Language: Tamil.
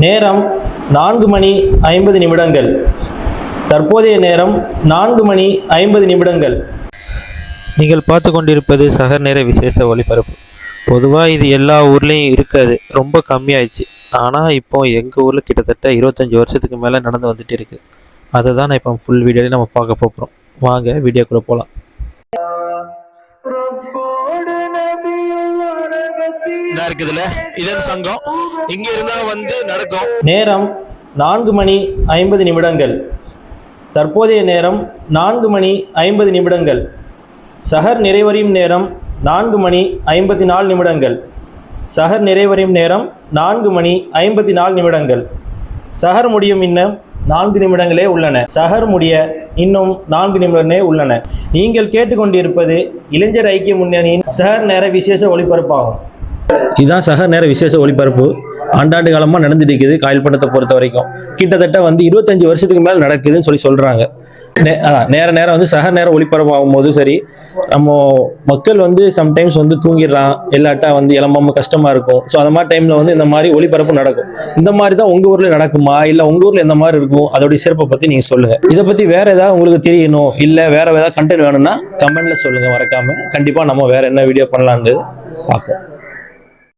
நேரம் 4:50. தற்போதைய நேரம் 4:50. நீங்கள் பார்த்து கொண்டிருப்பது சகர் நேர விசேஷ ஒளிபரப்பு. பொதுவாக இது எல்லா ஊர்லேயும் இருக்காது, ரொம்ப கம்மியாயிடுச்சு. ஆனால் இப்போ எங்கள் ஊரில் கிட்டத்தட்ட 25 வருஷத்துக்கு மேலே நடந்து வந்துட்டு இருக்குது. அதை தான் நான் இப்போ ஃபுல் வீடியோவில் நம்ம பார்க்க போகிறோம். வாங்க வீடியோக்குள்ளே போகலாம். இருக்குதுல்ல, இதன் சங்கம் இங்க இருந்தா வந்து நடக்கும். நேரம் 4:50. தற்போதைய நேரம் 4:50. சஹர் நிறைவடையும் நேரம் 4:54. சஹர் நிறைவடையும் நேரம் 4:54. சஹர் முடியும் இன்னும் 4 நிமிடங்களே உள்ளன. சஹர் முடிய இன்னும் 4 நிமிடங்களே உள்ளன. நீங்கள் கேட்டுக்கொண்டிருப்பது இளைஞர் ஐக்கிய முன்னணியின் சஹர் நேர விசேஷ ஒளிபரப்பாகும். இதுதான் சஹர் நேர விசேஷ ஒளிபரப்பு. ஆண்டாண்டு காலமாக நடந்துட்டு இருக்குது. காயல்பட்டத்தை பொறுத்த வரைக்கும் கிட்டத்தட்ட 25 வருஷத்துக்கு மேலே நடக்குதுன்னு சொல்கிறாங்க. நேரம் சஹர் நேரம் ஒளிபரப்பு ஆகும்போது சரி, நம்ம மக்கள் சம்டைம்ஸ் தூங்கிடுறான், இல்லாட்டா இளம்பாம கஷ்டமாக இருக்கும். ஸோ அந்த மாதிரி டைமில் இந்த மாதிரி ஒளிபரப்பு நடக்கும். இந்த மாதிரி தான் உங்கள் ஊரில் நடக்குமா, இல்லை உங்கள் ஊரில் எந்த மாதிரி இருக்கும், அதோடைய சிறப்பை பற்றி நீங்கள் சொல்லுங்கள். இதை பற்றி வேறு ஏதாவது உங்களுக்கு தெரியணும், இல்லை வேறு ஏதாவது கண்டென்ட் வேணும்னா கமெண்ட்டில் சொல்லுங்கள். மறக்காமல் கண்டிப்பாக நம்ம வேறு என்ன வீடியோ பண்ணலான்னு பார்ப்போம்.